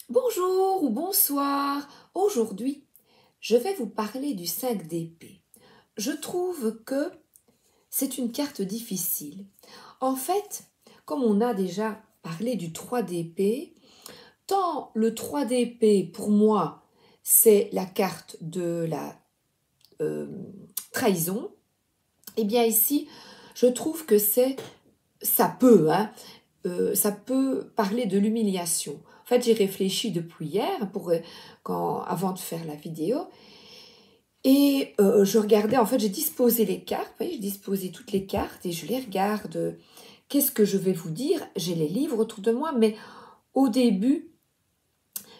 Bonjour ou bonsoir. Aujourd'hui, je vais vous parler du 5 d'épée. Je trouve que c'est une carte difficile. En fait, comme on a déjà parlé du 3 d'épée, tant le 3 d'épée, pour moi, c'est la carte de la euh, trahison, et bien ici, je trouve que ça peut parler de l'humiliation. En fait, j'ai réfléchi depuis hier avant de faire la vidéo. Et je regardais, en fait, j'ai disposé les cartes, vous voyez, j'ai disposé toutes les cartes et je les regarde. Qu'est-ce que je vais vous dire? J'ai les livres autour de moi, mais au début,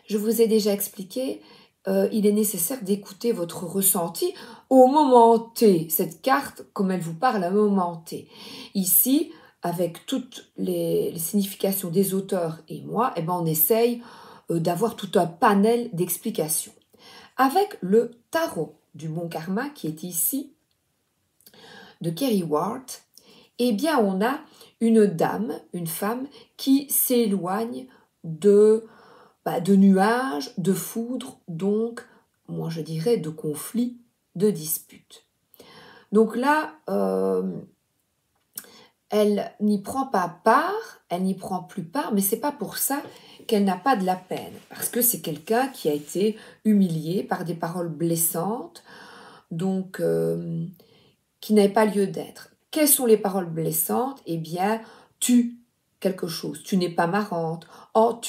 je vous ai déjà expliqué, il est nécessaire d'écouter votre ressenti au moment T. Cette carte, comme elle vous parle à un moment T. Ici, avec toutes les significations des auteurs et moi, eh ben, on essaye d'avoir tout un panel d'explications. Avec le tarot du bon karma qui est ici, de Kerry Ward, eh bien on a une dame, une femme qui s'éloigne de nuages, de foudre, donc moi je dirais de conflits, de disputes. Donc là, elle n'y prend pas part, elle n'y prend plus part, mais c'est pas pour ça qu'elle n'a pas de la peine, parce que c'est quelqu'un qui a été humilié par des paroles blessantes, donc qui n'avait pas lieu d'être. Quelles sont les paroles blessantes? Eh bien, tu quelque chose, tu n'es pas marrante. Oh,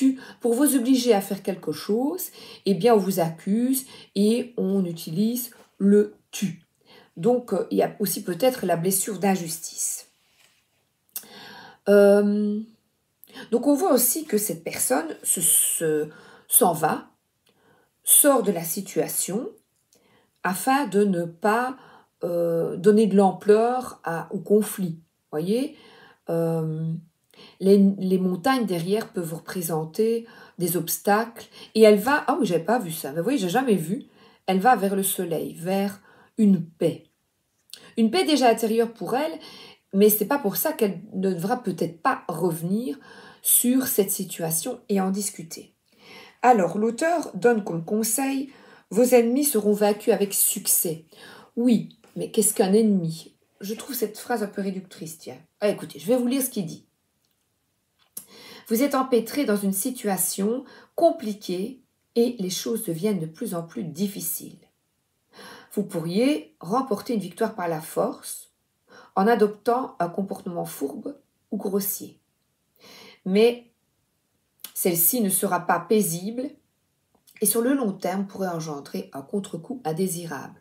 pour vous obliger à faire quelque chose, eh bien, on vous accuse et on utilise le tu. Donc, il y a aussi peut-être la blessure d'injustice. Donc, on voit aussi que cette personne s'en va, sort de la situation, afin de ne pas donner de l'ampleur au conflit. Voyez, les montagnes derrière peuvent représenter des obstacles et elle va, ah oui, j'avais pas vu ça, mais oui, j'ai jamais vu, elle va vers le soleil, vers une paix. Une paix déjà intérieure pour elle, mais c'est pas pour ça qu'elle ne devra peut-être pas revenir sur cette situation et en discuter. Alors, l'auteur donne comme conseil: vos ennemis seront vaincus avec succès. Oui, mais qu'est-ce qu'un ennemi? Je trouve cette phrase un peu réductrice, tiens. Ah, écoutez, je vais vous lire ce qu'il dit. Vous êtes empêtré dans une situation compliquée et les choses deviennent de plus en plus difficiles. Vous pourriez remporter une victoire par la force en adoptant un comportement fourbe ou grossier. Mais celle-ci ne sera pas paisible et sur le long terme pourrait engendrer un contre-coup indésirable.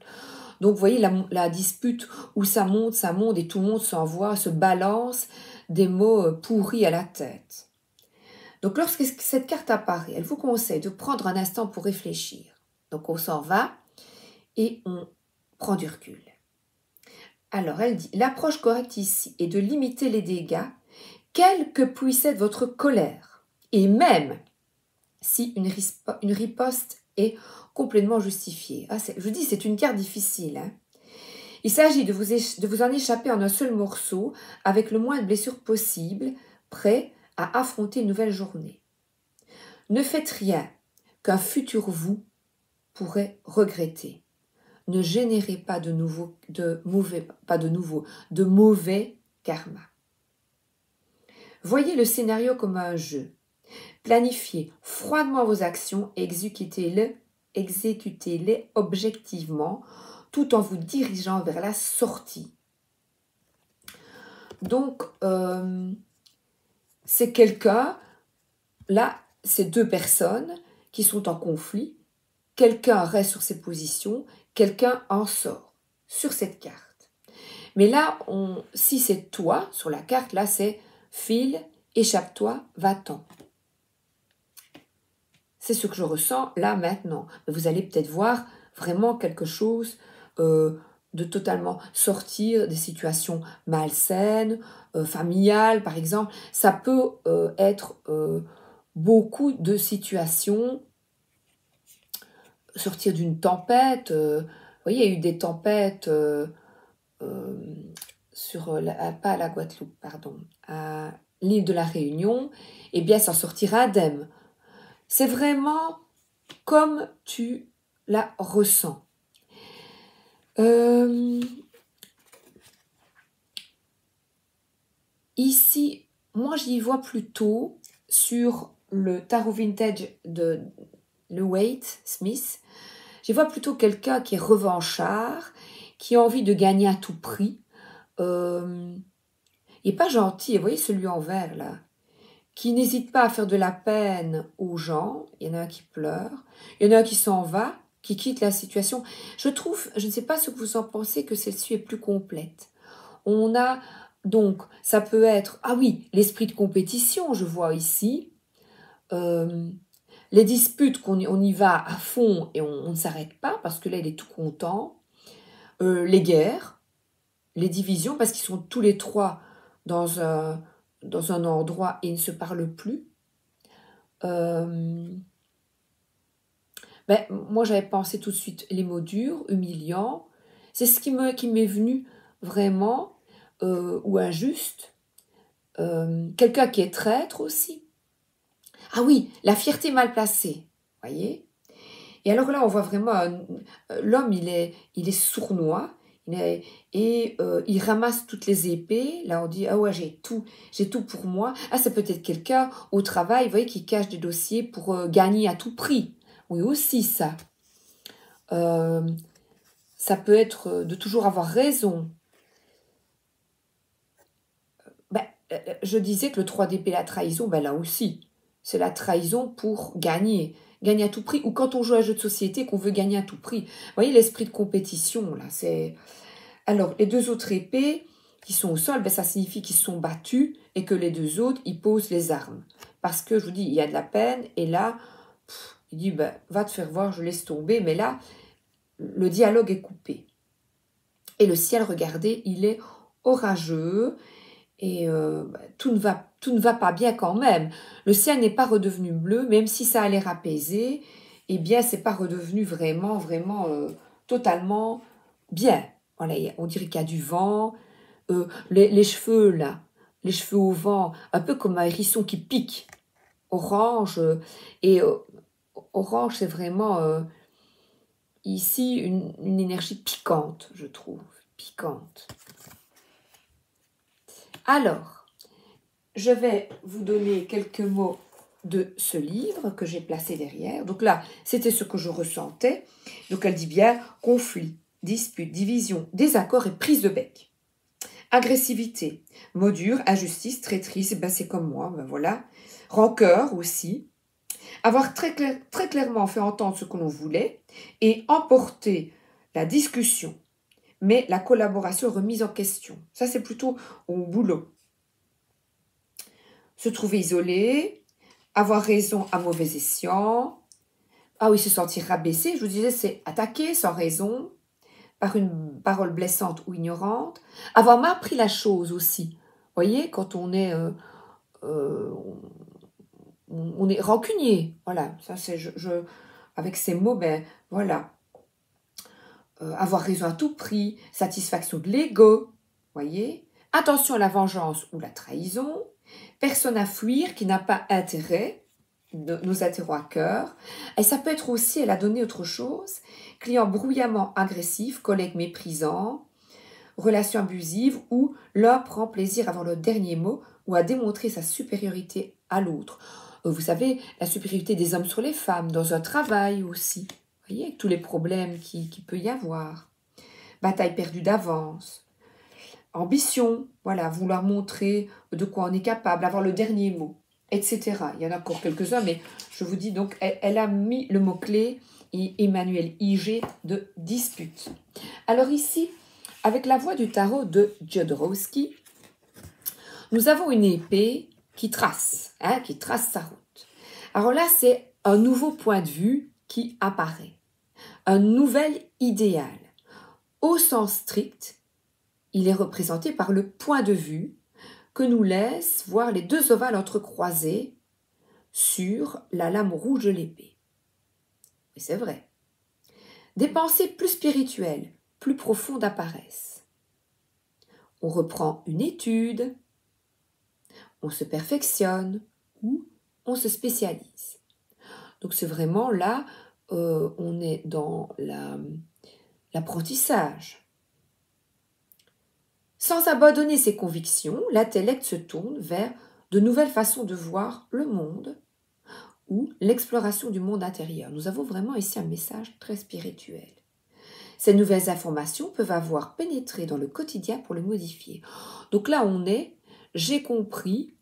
Donc vous voyez la dispute où ça monte et tout le monde s'envoie, se balance des mots pourris à la tête. Donc lorsque cette carte apparaît, elle vous conseille de prendre un instant pour réfléchir. Donc on s'en va et on prend du recul. Alors elle dit, l'approche correcte ici est de limiter les dégâts, quelle que puisse être votre colère, et même si une riposte est complètement justifiée. Ah, je dis, c'est une carte difficile. Hein. Il s'agit de vous en échapper en un seul morceau, avec le moins de blessures possible, prêt à affronter une nouvelle journée. Ne faites rien qu'un futur vous pourrait regretter. Ne générez pas de mauvais karma. Voyez le scénario comme un jeu. Planifiez froidement vos actions et exécutez-les objectivement tout en vous dirigeant vers la sortie. Donc, c'est quelqu'un, là, c'est deux personnes qui sont en conflit. Quelqu'un reste sur ses positions, quelqu'un en sort sur cette carte. Mais là, si c'est toi, sur la carte, là, c'est file, échappe-toi, va-t'en. C'est ce que je ressens là maintenant. Vous allez peut-être voir vraiment quelque chose de totalement sortir des situations malsaines, familiales par exemple. Ça peut être beaucoup de situations, sortir d'une tempête. Vous voyez, il y a eu des tempêtes pas à la Guadeloupe, pardon, à l'île de la Réunion. Eh bien, s'en sortira indemne. c'est vraiment comme tu la ressens. Ici, moi j'y vois plutôt sur le tarot vintage de le Waite Smith, j'y vois plutôt quelqu'un qui est revanchard, qui a envie de gagner à tout prix. Il n'est pas gentil, vous voyez celui en vert là, qui n'hésite pas à faire de la peine aux gens. Il y en a un qui pleure, il y en a un qui s'en va, qui quitte la situation. Je trouve, je ne sais pas ce que vous en pensez, que celle-ci est plus complète. On a donc, ça peut être, ah oui, l'esprit de compétition, je vois ici. Les disputes, on y va à fond et on ne s'arrête pas, parce que là, il est tout content. Les guerres, les divisions, parce qu'ils sont tous les trois dans un endroit et ils ne se parlent plus. Moi, j'avais pensé tout de suite les mots durs, humiliants. C'est ce qui m'est venu vraiment, ou injuste. Quelqu'un qui est traître aussi. Ah oui, la fierté mal placée, voyez. Et alors là, on voit vraiment l'homme, il est sournois, il ramasse toutes les épées. Là, on dit, ah ouais, j'ai tout pour moi. Ah, c'est peut-être quelqu'un au travail, vous voyez, qui cache des dossiers pour gagner à tout prix. Oui, aussi ça. Ça peut être de toujours avoir raison. Je disais que le 3 d'épée, la trahison, là aussi, c'est la trahison pour gagner à tout prix, ou quand on joue à un jeu de société qu'on veut gagner à tout prix. Vous voyez l'esprit de compétition, là, c'est... Alors, les deux autres épées qui sont au sol, ça signifie qu'ils se sont battus et que les deux autres, ils posent les armes. Parce que, je vous dis, il y a de la peine, et là, il dit, va te faire voir, je laisse tomber, mais là, le dialogue est coupé. Et le ciel, regardez, il est orageux, et tout ne va pas bien quand même. Le ciel n'est pas redevenu bleu, même si ça a l'air apaisé, eh bien, c'est pas redevenu vraiment, totalement bien. Voilà, on dirait qu'il y a du vent. Les cheveux, là, les cheveux au vent, un peu comme un hérisson qui pique. Orange, et orange, c'est vraiment ici une énergie piquante, je trouve. Piquante. Alors, je vais vous donner quelques mots de ce livre que j'ai placé derrière. Donc là, c'était ce que je ressentais. Donc elle dit bien conflit, dispute, division, désaccord et prise de bec. Agressivité, mots durs, injustice, traîtrise, c'est comme moi, voilà. Rancœur aussi. Avoir très clairement fait entendre ce que l'on voulait et emporter la discussion, mais la collaboration remise en question. Ça, c'est plutôt au boulot. Se trouver isolé, avoir raison à mauvais escient. Ah oui, se sentir rabaissé, je vous disais, c'est attaquer sans raison, par une parole blessante ou ignorante. Avoir mal pris la chose aussi. Vous voyez, quand on est rancunier. Voilà, ça c'est avec ces mots, voilà. Avoir raison à tout prix, satisfaction de l'ego, voyez. Attention à la vengeance ou la trahison. Personne à fuir qui n'a pas intérêt, nos intérêts à cœur. Et ça peut être aussi, elle a donné autre chose, client bruyamment agressif, collègue méprisant, relation abusive où l'un prend plaisir à avoir le dernier mot ou à démontrer sa supériorité à l'autre. Vous savez, la supériorité des hommes sur les femmes, dans un travail aussi. Vous voyez, avec tous les problèmes qu'il peut y avoir. Bataille perdue d'avance. Ambition, voilà, vouloir montrer de quoi on est capable, avoir le dernier mot, etc. Il y en a encore quelques-uns, mais je vous dis donc, elle a mis le mot-clé Emmanuel IG de dispute. Alors ici, avec la voix du tarot de Jodorowsky, nous avons une épée qui trace sa route. Alors là, c'est un nouveau point de vue qui apparaît, un nouvel idéal. Au sens strict, il est représenté par le point de vue que nous laisse voir les deux ovales entrecroisés sur la lame rouge de l'épée. Et c'est vrai. Des pensées plus spirituelles, plus profondes apparaissent. On reprend une étude, on se perfectionne ou on se spécialise. Donc c'est vraiment là, on est dans l'apprentissage. Sans abandonner ses convictions, l'intellect se tourne vers de nouvelles façons de voir le monde ou l'exploration du monde intérieur. Nous avons vraiment ici un message très spirituel. Ces nouvelles informations peuvent avoir pénétré dans le quotidien pour le modifier. Donc là, j'ai compris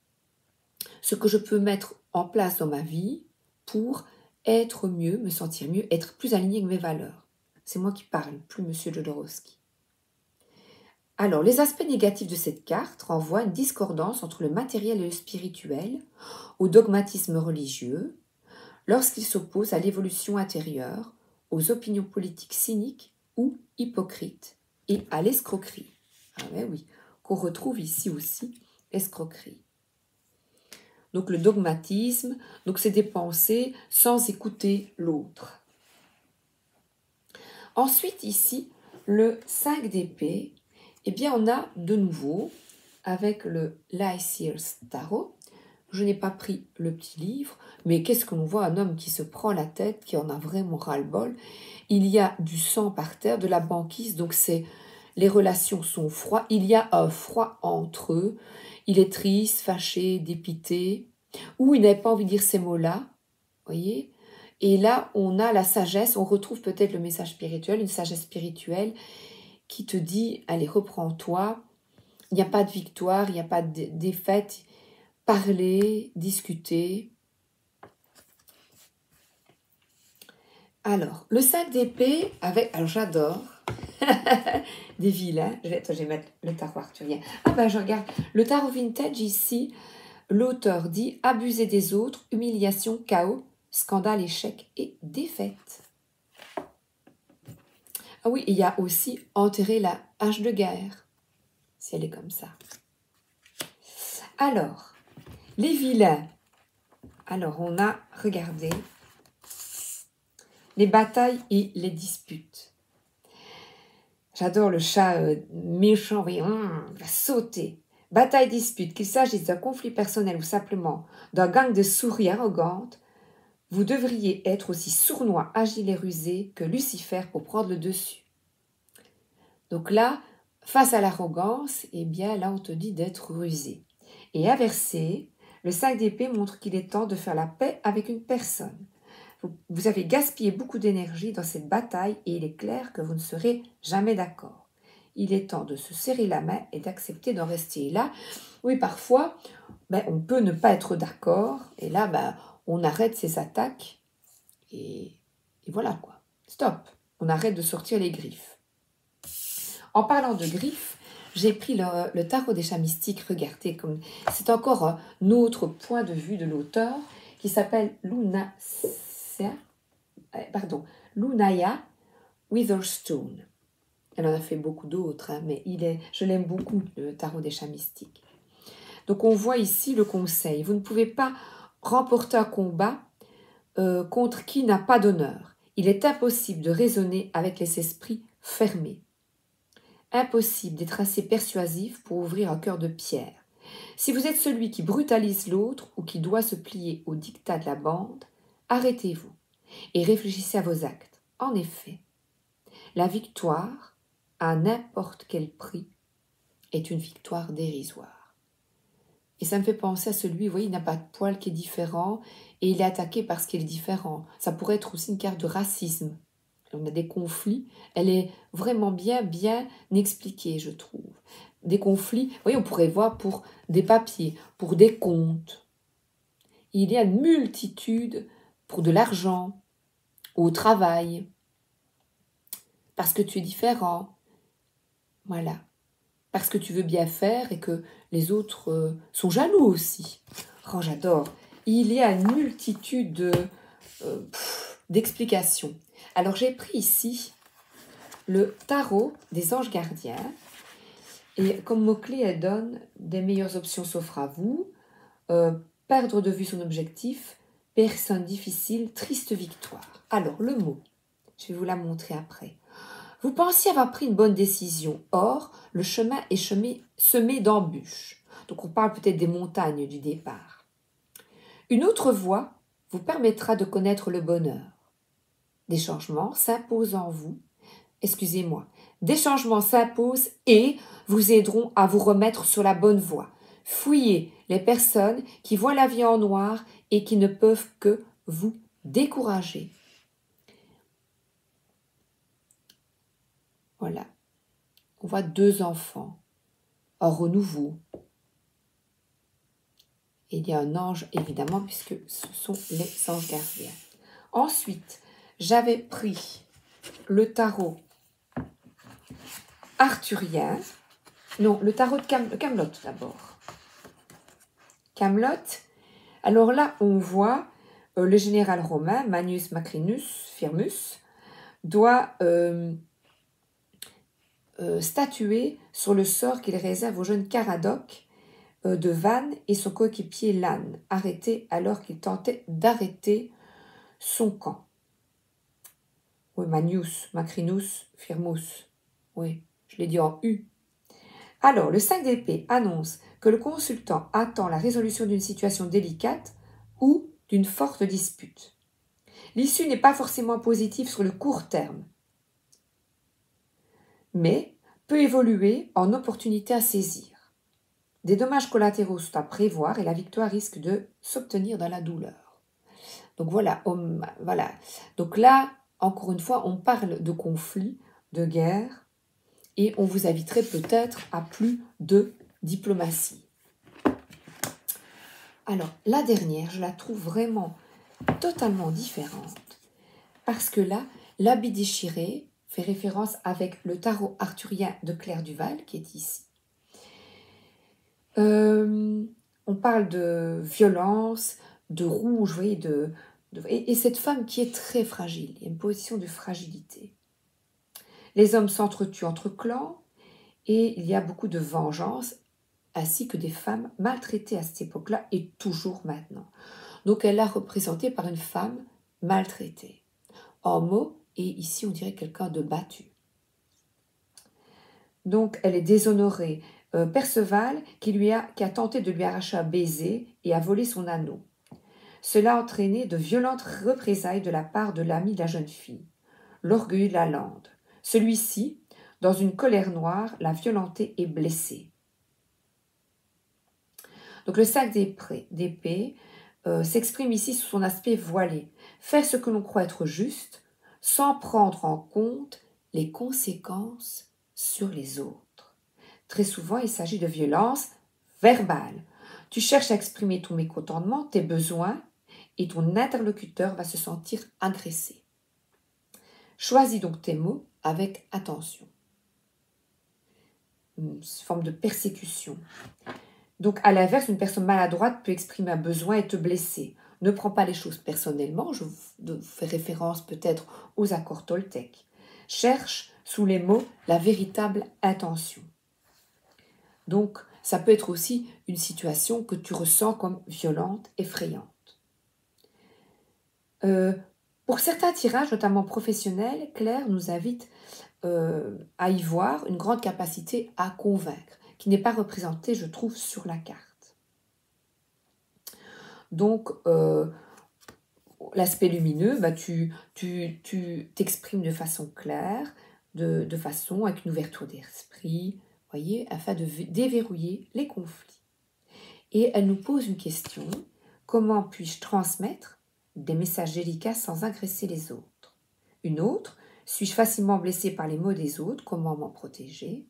ce que je peux mettre en place dans ma vie pour être mieux, me sentir mieux, être plus aligné avec mes valeurs. C'est moi qui parle, plus Monsieur Jodorowsky. Alors, les aspects négatifs de cette carte renvoient une discordance entre le matériel et le spirituel, au dogmatisme religieux, lorsqu'il s'oppose à l'évolution intérieure, aux opinions politiques cyniques ou hypocrites, et à l'escroquerie. Ah ben oui, qu'on retrouve ici aussi, escroquerie. Donc le dogmatisme, donc c'est des pensées sans écouter l'autre. Ensuite ici, le 5 d'épée, eh bien on a de nouveau, avec le Lyseer's Tarot, je n'ai pas pris le petit livre, mais qu'est-ce qu'on voit, un homme qui se prend la tête, qui en a vraiment ras-le-bol. Il y a du sang par terre, de la banquise, donc les relations sont froides, il y a un froid entre eux, il est triste, fâché, dépité, ou il n'avait pas envie de dire ces mots-là, voyez. Et là, on a la sagesse, on retrouve peut-être le message spirituel, une sagesse spirituelle qui te dit, allez, reprends-toi, il n'y a pas de victoire, il n'y a pas de défaite, parler, discuter. Alors, le 5 d'épée avec... Alors, j'adore des vilains. Je vais mettre le tarot arthurien. Ah ben, je regarde. Le tarot vintage, ici, l'auteur dit « Abuser des autres, humiliation, chaos, scandale, échec et défaite. » Ah oui, il y a aussi « Enterrer la hache de guerre », si elle est comme ça. Alors, les vilains. Alors, on a regardé les batailles et les disputes. J'adore le chat méchant, il va sauter. Bataille, dispute, qu'il s'agisse d'un conflit personnel ou simplement d'un gang de souris arrogantes, vous devriez être aussi sournois, agile et rusé que Lucifer pour prendre le dessus. Donc là, face à l'arrogance, eh bien là on te dit d'être rusé. Et inversé, le 5 d'épée montre qu'il est temps de faire la paix avec une personne. Vous avez gaspillé beaucoup d'énergie dans cette bataille et il est clair que vous ne serez jamais d'accord. Il est temps de se serrer la main et d'accepter d'en rester là. Oui, parfois, on peut ne pas être d'accord et là, on arrête ses attaques et voilà quoi. Stop, on arrête de sortir les griffes. En parlant de griffes, j'ai pris le tarot des chats mystiques. Regardez, c'est encore un autre point de vue de l'auteur qui s'appelle Lunaya Witherstone. Elle en a fait beaucoup d'autres, mais je l'aime beaucoup, le tarot des chats mystiques. Donc on voit ici le conseil. Vous ne pouvez pas remporter un combat contre qui n'a pas d'honneur. Il est impossible de raisonner avec les esprits fermés. Impossible d'être assez persuasif pour ouvrir un cœur de pierre. Si vous êtes celui qui brutalise l'autre ou qui doit se plier au diktat de la bande, arrêtez-vous et réfléchissez à vos actes. En effet, la victoire, à n'importe quel prix, est une victoire dérisoire. Et ça me fait penser à celui, vous voyez, il n'a pas de poil qui est différent et il est attaqué parce qu'il est différent. Ça pourrait être aussi une carte de racisme. On a des conflits, elle est vraiment bien expliquée, je trouve. Des conflits, vous voyez, on pourrait voir pour des papiers, pour des comptes. Il y a une multitude pour de l'argent, au travail, parce que tu es différent. Voilà. Parce que tu veux bien faire et que les autres sont jaloux aussi. Oh, j'adore. Il y a une multitude d'explications. Alors, j'ai pris ici le tarot des anges gardiens. Et comme mot-clé, elle donne des meilleures options s'offrent à vous, perdre de vue son objectif, personne difficile, triste victoire. Alors, le mot, je vais vous la montrer après. Vous pensiez avoir pris une bonne décision, or, le chemin est semé d'embûches. Donc, on parle peut-être des montagnes du départ. Une autre voie vous permettra de connaître le bonheur. Des changements s'imposent en vous, des changements s'imposent et vous aideront à vous remettre sur la bonne voie. Fuyez les personnes qui voient la vie en noir et qui ne peuvent que vous décourager. Voilà. On voit 2 enfants en renouveau. Et il y a un ange, évidemment, puisque ce sont les anges gardiens. Ensuite, j'avais pris le tarot arthurien. Non, le tarot de Camelot d'abord. Camelot. Alors là, on voit le général romain, Manius Macrinus Firmus, doit statuer sur le sort qu'il réserve au jeune Caradoc de Vannes et son coéquipier Lannes, arrêtés alors qu'il tentait d'arrêter son camp. Oui, Manius, Macrinus, Firmus. Oui, je l'ai dit en U. Alors, le 5 d'épée annonce que le consultant attend la résolution d'une situation délicate ou d'une forte dispute. L'issue n'est pas forcément positive sur le court terme, mais peut évoluer en opportunité à saisir. Des dommages collatéraux sont à prévoir et la victoire risque de s'obtenir dans la douleur. Donc voilà. Donc là, encore une fois, on parle de conflit, de guerre, et on vous inviterait peut-être à plus de diplomatie. Alors, la dernière, je la trouve vraiment totalement différente, parce que là, l'habit déchiré fait référence avec le tarot arthurien de Claire Duval, qui est ici. On parle de violence, de rouge, vous voyez, et cette femme qui est très fragile, il y a une position de fragilité. Les hommes s'entretuent entre clans et il y a beaucoup de vengeance, ainsi que des femmes maltraitées à cette époque-là et toujours maintenant. Donc elle est représentée par une femme maltraitée, homo, et ici on dirait quelqu'un de battu. Donc elle est déshonorée. Perceval qui a tenté de lui arracher un baiser et a volé son anneau. Cela a entraîné de violentes représailles de la part de l'ami de la jeune fille, l'orgueil de la lande. Celui-ci, dans une colère noire, l'a violenté et blessé. Donc le 5 d'épée s'exprime ici sous son aspect voilé. Faire ce que l'on croit être juste, sans prendre en compte les conséquences sur les autres. Très souvent, il s'agit de violence verbale. Tu cherches à exprimer ton mécontentement, tes besoins, et ton interlocuteur va se sentir agressé. Choisis donc tes mots avec attention. Une forme de persécution. Donc, à l'inverse, une personne maladroite peut exprimer un besoin et te blesser. Ne prends pas les choses personnellement, je vous fais référence peut-être aux accords Toltec. Cherche sous les mots la véritable intention. Donc, ça peut être aussi une situation que tu ressens comme violente, effrayante. Pour certains tirages, notamment professionnels, Claire nous invite à y voir une grande capacité à convaincre, qui n'est pas représentée, je trouve, sur la carte. Donc, l'aspect lumineux, tu t'exprimes de façon claire, de façon avec une ouverture d'esprit, voyez, afin de déverrouiller les conflits. Et elle nous pose une question: comment puis-je transmettre des messages délicats sans agresser les autres? Une autre: suis-je facilement blessée par les mots des autres? Comment m'en protéger?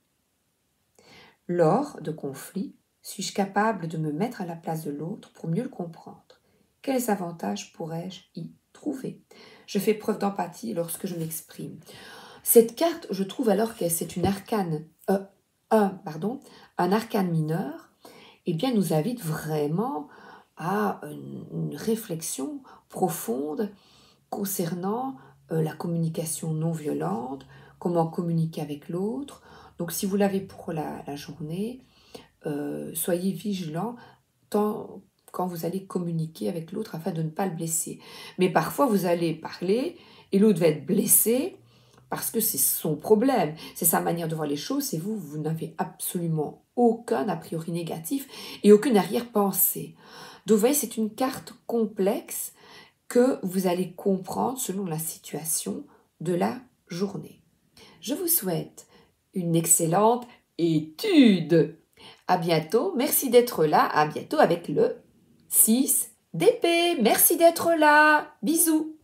Lors de conflits, suis-je capable de me mettre à la place de l'autre pour mieux le comprendre? Quels avantages pourrais-je y trouver? Je fais preuve d'empathie lorsque je m'exprime. Cette carte, je trouve alors que c'est une arcane, un arcane mineur, eh bien, nous invite vraiment à une réflexion profonde concernant la communication non violente, comment communiquer avec l'autre. Donc, si vous l'avez pour la journée, soyez vigilants quand vous allez communiquer avec l'autre afin de ne pas le blesser. Mais parfois, vous allez parler et l'autre va être blessé parce que c'est son problème, c'est sa manière de voir les choses, et vous n'avez absolument aucun a priori négatif et aucune arrière-pensée. Donc, vous voyez, c'est une carte complexe que vous allez comprendre selon la situation de la journée. Je vous souhaite une excellente étude. À bientôt, merci d'être là. À bientôt avec le 6 d'épée. Merci d'être là. Bisous.